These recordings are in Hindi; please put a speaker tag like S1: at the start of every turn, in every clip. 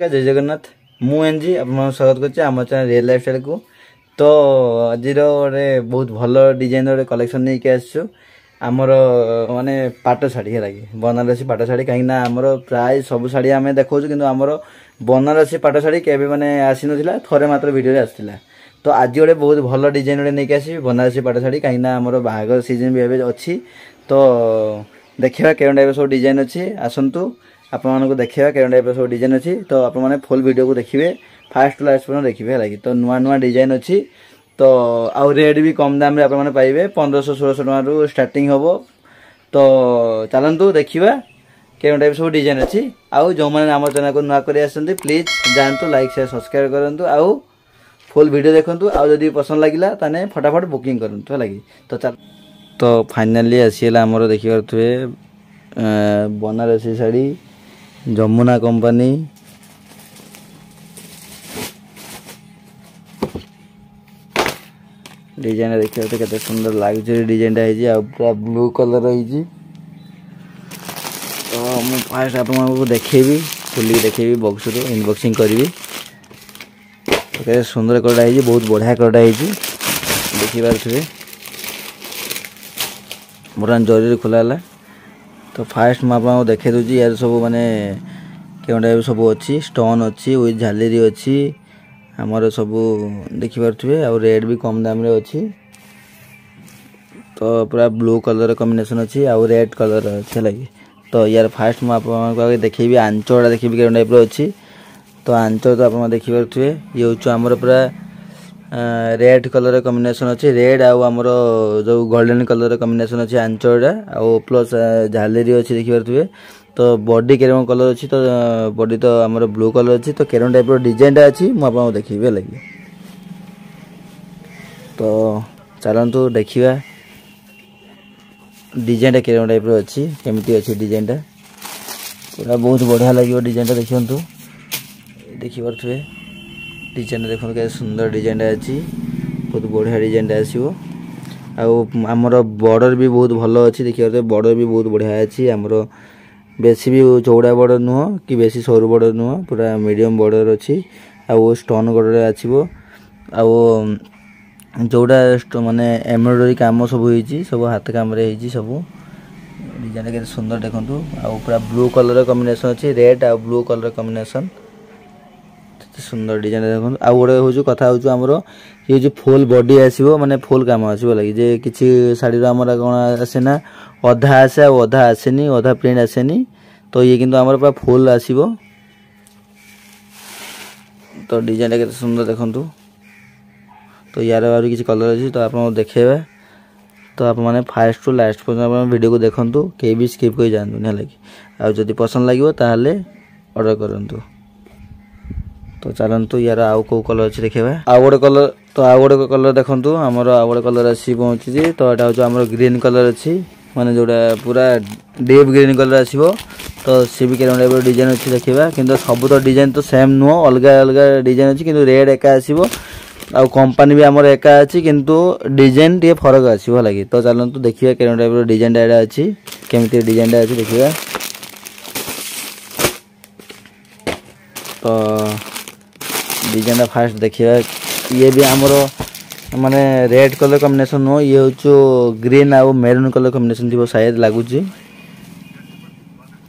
S1: जय जगन्नाथ मु एनजी आप स्वागत करछि आम चैनल रियल लाइफ स्टाइल को। तो आज गोटे बहुत भल डिजाइन गोटे कलेक्शन नहीं के आसछु आमर माने पाट शाढ़ी है लगे बनारसी पाट शाढ़ी कहीं आमर प्राय सब शाढ़ी आम देखा कि आमर बनारसी पाट शाढ़ी के माने आसी नथिला थरे मात्र वीडियो आसला। तो आज गोटे बहुत भल डिजाइन गोटे नहीं आसबि बनारसी पाट शाढ़ी कहीं आमर बाहागर सीजन भी एबे अच्छी। तो देखा के टाइप सब डिजाइन अच्छी आसतु आपको देखा के टाइप सब डिजाइन अच्छी। तो आपने फुल वीडियो को देखिए फास्ट लास्ट पर्यटन देखिए है तो नुआ नुआ डिजाइन अच्छी। तो आउ रेट भी कम दाम आपने पाइबे 1500-1600 टकर स्टार्टिंग हम। तो चलतु देखा के टाइप सब डिजाइन अच्छी। आउ जो मैंने आम चैनल को नुआ कर प्लीज जातु लाइक शेयर सब्सक्राइब करूँ आउ फुल वीडियो देखु आउ जब पसंद लगे ताने फटाफट बुकिंग करूँ है। तो चल तो फाइनाली आसीगला आमर देखिए बनारसी शाढ़ी जमुना कंपनी डिजाइन देखिए केते सुंदर लग्जरी डिजाइन पूरा ब्लू कलर रही। तो मुझे फास्ट आपको देखेबी खुली देखेबी बक्स इनबॉक्सिंग करी तो सुंदर कटा है बहुत बढ़िया कटा है देखिए बर्तमान जरूरी खोला है। तो फास्ट मुझे देखे दूसरी यार सब माने के टाइप सब अच्छी स्टोन अच्छी विथ झालेरी अच्छी आमर सब देखिपे आ रेट भी कम दाम रे अच्छी। तो पूरा ब्लू कलर कॉम्बिनेशन अच्छी आ रेड कलर अच्छे लगे। तो यार फास्ट मुझे देखेबी आंचड़ा देखिए के टाइप अच्छी। तो आंचल तो आप देखिपे ये हूँ आमर पूरा रेड कलर कॉम्बिनेशन अच्छी रेड आमर जो गोल्डन कलर कॉम्बिनेशन अच्छी आंचड़ा आउ प्लस झालेरी अच्छी देखिपे। तो बॉडी केरम कलर अच्छी। तो बॉडी तो आमर ब्लू कलर अच्छी। तो केरम टाइप डिजाइन अच्छी मुझे देखिए लगे। तो चलतु देखा डिजाइन केरम टाइप अच्छी केमती अच्छी डिजाइन पूरा बहुत बढ़िया लगे डिजाइन देखु देखिपे डिजाइन देखो के सुंदर डिजाइन अच्छी बहुत बढ़िया डिजाइन आसो। आमर बॉर्डर भी बहुत भल अच्छी देखिए बॉर्डर भी बहुत बढ़िया अच्छी आमर बेसी भी चौड़ा बॉर्डर नुह कि बेसी सरू बॉर्डर नुह पूरा मीडियम बॉर्डर अच्छी आउ स्टोन बॉर्डर आसो आउ जोड़ा माने एम्ब्रॉयडरी काम सब होइची सब हाथ काम रे होइची सब डिजाइन के सुंदर देखंतु आउ पूरा ब्लू कलर कॉम्बिनेशन अच्छी रेड आ ब्लू कलर कॉम्बिनेशन सुंदर डिजाइन देखो। आउ गोटे हूँ कथा हूँ आमर ये फुल बॉडी आसो माने फुल काम आसो लगे जे किसी शाढ़ी आमर कौन आसे ना अधा आसे अधा आसेनी अधा प्रिंट आसेनी। तो ये किंतु आमर पूरा फुल आसो। तो डिजाइन के सुंदर देखंतु। तो यार आहुरी किसी कलर अच्छी तो आप देखेबे। तो आप मैंने फास्ट टू लास्ट पर्यटन वीडियो को देखंतु के भी स्किप कर जातु ना लगे आ जदि पसंद लगे ताहले ऑर्डर करंतु। तो चलतु यार आउ कौ कलर अच्छे देखा आउ गोटे कलर। तो आउ गोटे कलर देखु आमर आउ गोटे कलर आसी पहुँची। तो यहाँ हूँ आम ग्रीन कलर अच्छी माने जोड़ा पूरा डीप ग्रीन कलर आसो। तो सी भी टाइप डिजाइन अच्छी देखा कि सब तो डिजाइन तो सेम नुह अलग अलग डिजाइन अच्छी कि रेड एका आसो आ कंपानी भी आमर एका अच्छी किंतु डिजाइन टे फरक आसो लगे। तो चलतु देखिए के टाइप डिजाइन अच्छी केमती डिजाइन अच्छी देखिए। तो डिजाइन फास्ट देखिए ये भी आमर माने रेड कलर कॉम्बिनेशन नुह ये हूँ ग्रीन आउ मेरून कलर कॉम्बिनेशन थी शायद लगुच।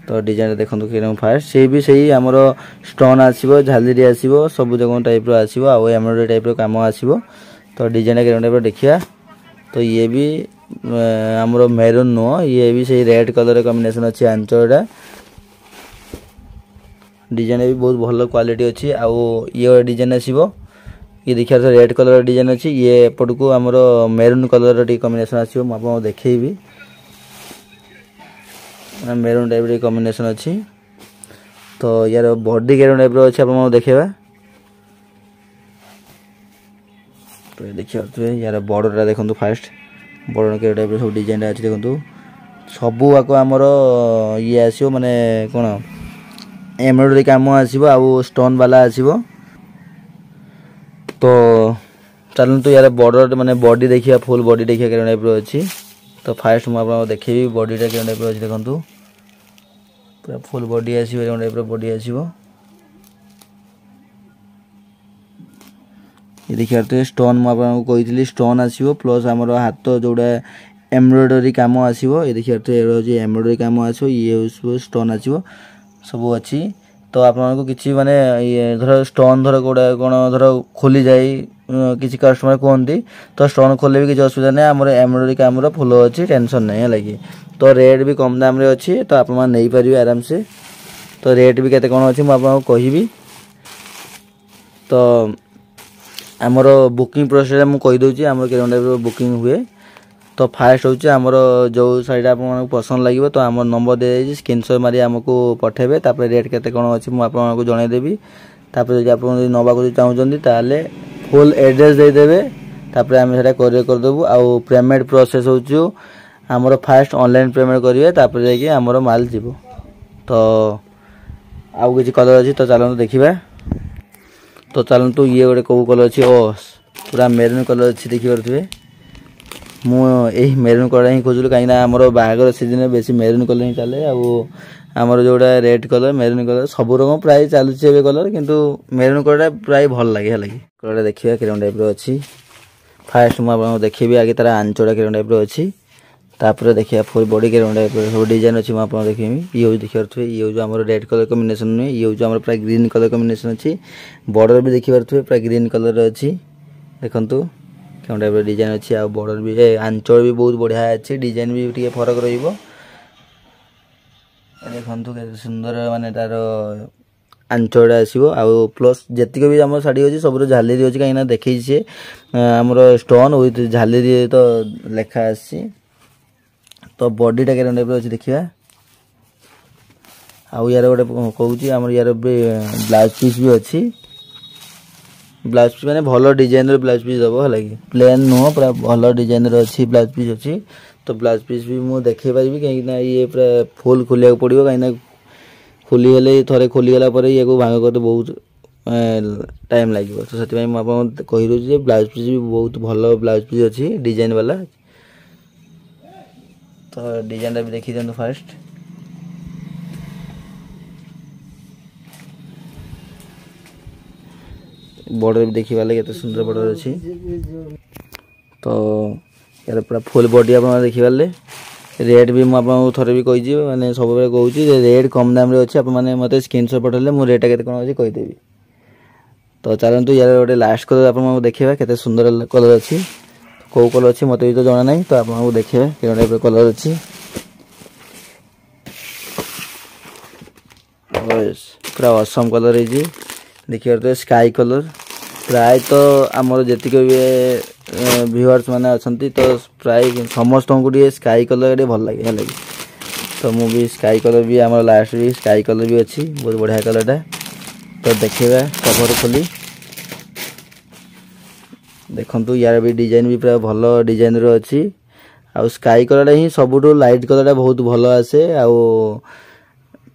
S1: तो डिजाइन देखो कि फास्ट से भी सही आमर स्टोन आसो झालेरी आसो सब जगह टाइप आसो आउ एम्ब्रॉयडरी टाइप काम आसो। तो डिजाइन के टाइप देखिए। तो ये भी आमर मेरून नुह ये भी सही रेड कलर कॉम्बिनेशन अच्छी आंचड़ा डिजाइन भी बहुत भल क्वालिटी अच्छी। आउ ये डिजाइन आसो ये देखिए रेड कलर डिजाइन अच्छी ये एपट को आमर मेरून कलर टी कॉम्बिनेशन आसो मुझे देखेबी मेरून टाइप कॉम्बिनेशन अच्छी। तो यार बॉडी के टाइप अच्छी आप देखेबा। तो ये देखिए यार बॉर्डर देखो फास्ट बॉर्डर के टाइप सब डिजाइन अच्छी देखो सबू आक आमर ये आसो माने कौन एम्ब्रॉयडरी काम आसो आउ स्टोन वाला आसो। तो चलतु यार बॉर्डर माने बॉडी देखिए फुल बॉडी देखिए के टाइप अच्छी। तो फास्ट मुझे देखेबी बॉडीटा के टाइप अच्छी देखो पूरा फुल बॉडी आसो टाइप बॉडी आसो। ये देखिए स्टोन मुझे कही स्टोन आसो प्लस आमर हाथ जोड़ा एम्ब्रॉयडरी काम आसो। ये देखिए एम्ब्रॉयडरी काम आसो ये स्टोन आसो सब अच्छी। तो आपको किसी माने ये धर स्टोन धर कौड़ा कौन धर खोली जाए किसी कस्टमर कहते तो स्टोन खोले भी किसी असुविधा नहीं आम एम्ब्रॉयडरी काम फुल अच्छी टेंशन नहीं है। तो रेट भी कम दाम अच्छी तो आप नहीं पारे आराम से। तो रेट भी केते कौन अच्छी मुझे कहि। तो आमर बुकिंग प्रोसेस मुझे कहीदे आम के बुकिंग हुए। तो फास्ट हूँ आमर जो शाढ़ी आप पसंद लगे तो आम नंबर दे स्क्रीनशॉट मारी आमको पठेबे तापर रेट केते कौन अच्छी मुझे जनईदेवी। तापर जब आप नवाक चाहते ताले फुल एड्रेस देदेवे तापर आम से कोरियर करदेबू। आउ पेमेंट प्रोसेस हो आमर फास्ट ऑनलाइन पेमेंट करेंगे तापर जाकि आमर माल जीव। तो आउ किसी कलर अच्छी तो चलते देखा। तो चलतु ये गोटे कौ कलर अच्छी ओ पूरा मेरून कलर अच्छी देखिपे। मुझे मेरून कलर ही खोजुली कहीं आमर बाहागर सीजन में बेसी मेरून कलर ही चले। आमर जोड़ा रेड कलर मेरून कलर सब रकम प्राय चलुचे कलर किंतु मेरून कलर प्राय भल लगे है कलर देखिए केरम टाइप अच्छी। फास्ट मुझे देखी आगे तार आंचड़ा केरम टाइप अच्छी तापर देखिए फुल बॉडी केरम टाइप सब डिजाइन अच्छी मुझे देखी। ये देखिए ये जो आम रेड कलर कॉम्बिनेशन नुहे ये जो प्राय ग्रीन कलर कॉम्बिनेशन अच्छी। बॉर्डर भी देखिपे प्राय ग्रीन कलर अच्छी देखु केउन टाइप डिजाइन अच्छी। आ बॉर्डर भी आंचल भी बहुत बढ़िया अच्छी डिजाइन भी टे फरक रही देखु के सुंदर माने तार आंचल आसो। आ प्लस जीक भी आम शाढ़ी अच्छी सब झालेरी अच्छी कहीं देखी सी आमर स्टोन विथ झालेरी तो लेखा आसी। तो बॉडीटा के टाइप अच्छी देखा। आउ यार गोटे कहूँ आम यार ब्लाउज पीस भी अच्छी। ब्लाउज पीस मैंने भल डिजाइन ब्लाउज पीस दब है कि प्लेन नुह पूरा भल डिजाइन अच्छी ब्लाउज पीस अच्छी। तो ब्लाउज पीस भी मुझे देखे पारि कहीं ये पूरा फुल खोलिया पड़ो कहीं खोलीगले थे खोलीगला ये भांग करते बहुत टाइम लगे। तो से मुझे कही ब्लाउज पीस भी बहुत भल ब्लाउज पीस अच्छी डिजाइन वाला। तो डिजाइन भी देखी दिखाँ फास्ट। बॉर्डर भी देखी पारे के सुंदर बॉर्डर अच्छी। तो यार पूरा फुल बॉडी आप देखी पारे। रेट भी मुझे थोड़े भी कही मैंने सब कहूँ रेट कम दाम अच्छी आपने मत स्क्रीनशॉट पठेले मुझे रेट के कौन अच्छी कहीदेवी। तो चलतु यार गोटे लास्ट कलर आप देखा के सुंदर कलर अच्छी कौ कलर अच्छी मत भी तो जना ना। तो आपको देखिए के टाइप कलर अच्छी पूरा असम कलर है देखिए तो स्काई कलर प्राय तो आमर जी व्यूअर्स मैंने अच्छा तो प्राय समस्त को स्काई कलर भल लगे है। तो मुझे स्काई कलर भी आम लास्ट भी स्काई कलर भी अच्छी बहुत बढ़िया कलरटा। तो देखा कवर खोली देखु यार भी डिजाइन भी प्राय भल डिजाइन अच्छी। आ स्काई कलर ही सबुठ लाइट कलर बहुत भल आसे।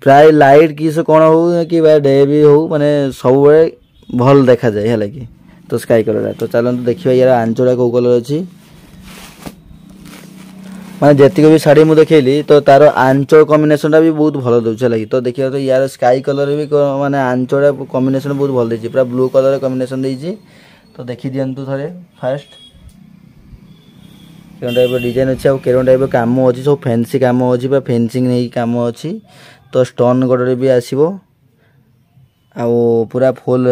S1: प्राय लाइट किस कौन हो कि डे भी हो माने सब भल देखा जाए है कि। तो स्काई कलर तो चलते देखिए यार आंचड़ा कौ कलर अच्छी माने जी भी शाढ़ी मुझे देखली तो तार आंचल कॉम्बिनेशन भी बहुत भल दूसरे लगी। तो देखिए तो यार स्काई कलर भी माने आंचड़ा कॉम्बिनेशन बहुत भल देती पूरा ब्लू कलर कॉम्बिनेशन देती। तो देखी दिंतु थे फास्ट के टाइप डिजाइन अच्छी आ के टाइप कम अच्छी सब फैंसी कम अच्छी पूरा फेंसिंग नहीं कम अच्छी। तो स्टोन गोटे भी आसो आ पूरा फुल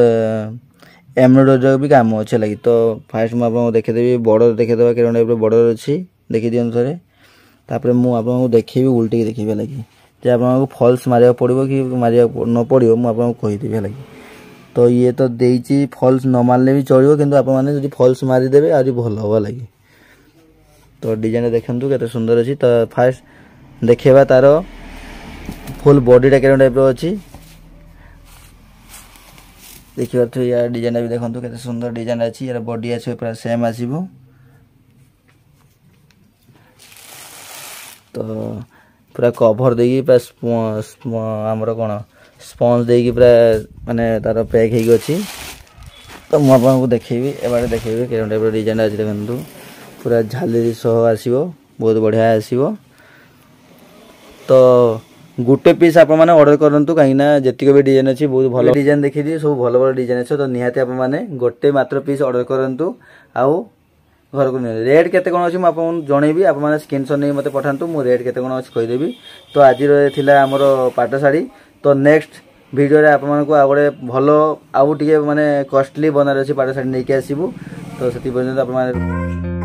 S1: एम्ब्रॉयडरी भी काम अच्छे लगी। तो फास्ट मुझे देखेदेवी बॉर्डर देखेदेवा के टाइप बॉर्डर अच्छी देखी दिंतु थे। तापर मुझे देखेबी उल्टे देखिए लगी जे आपको फल्स मारिया पड़ो कि मारिया न पड़ो मुझे कहीदेवी है। तो ये तो देती फल्स न मारले भी चलो किंतु आप मैंने फल्स मारिदेवे आज भल हम लगे। तो डिजाइन देखु के सुंदर अच्छी। तो फास्ट देखा तार फुल बॉडीटा के टाइप अच्छी देखिए यार डिजाइन भी देखो के सुंदर डिजाइन अच्छी। यार बॉडी आसो पूरा सेम आसो। तो पूरा कभर देगी आमर कौन स्पंज देगी पूरा माने तार पैक हो अच्छी। तो मुझे देखेबी एबारे देखेबी के टाइप डिजाइन अच्छी देखु पूरा झालेरी सह आसो बहुत बढ़िया आसो। तो गोटे पीस आप ऑर्डर करूँ कहीं जितक भी डिजाइन अच्छी बहुत भल डिजाइन देखी सब भल भल डिजाइन अच्छे तो निहाती आप गोटे मात्र पीस ऑर्डर करूँ आउ घर को रेट केते कौन अच्छी मुझे जनइबी आप स्क्रीनशॉट नहीं मत पठातु मु रेट केते कौन अच्छी कहीदेवी तो आज आमर पाट शाढ़ी तो नेक्स्ट वीडियो आप गोटे भल आउ टे माने कॉस्टली बनार अच्छी पाट शाढ़ी नहीं आसबू तो से पर्यटन आप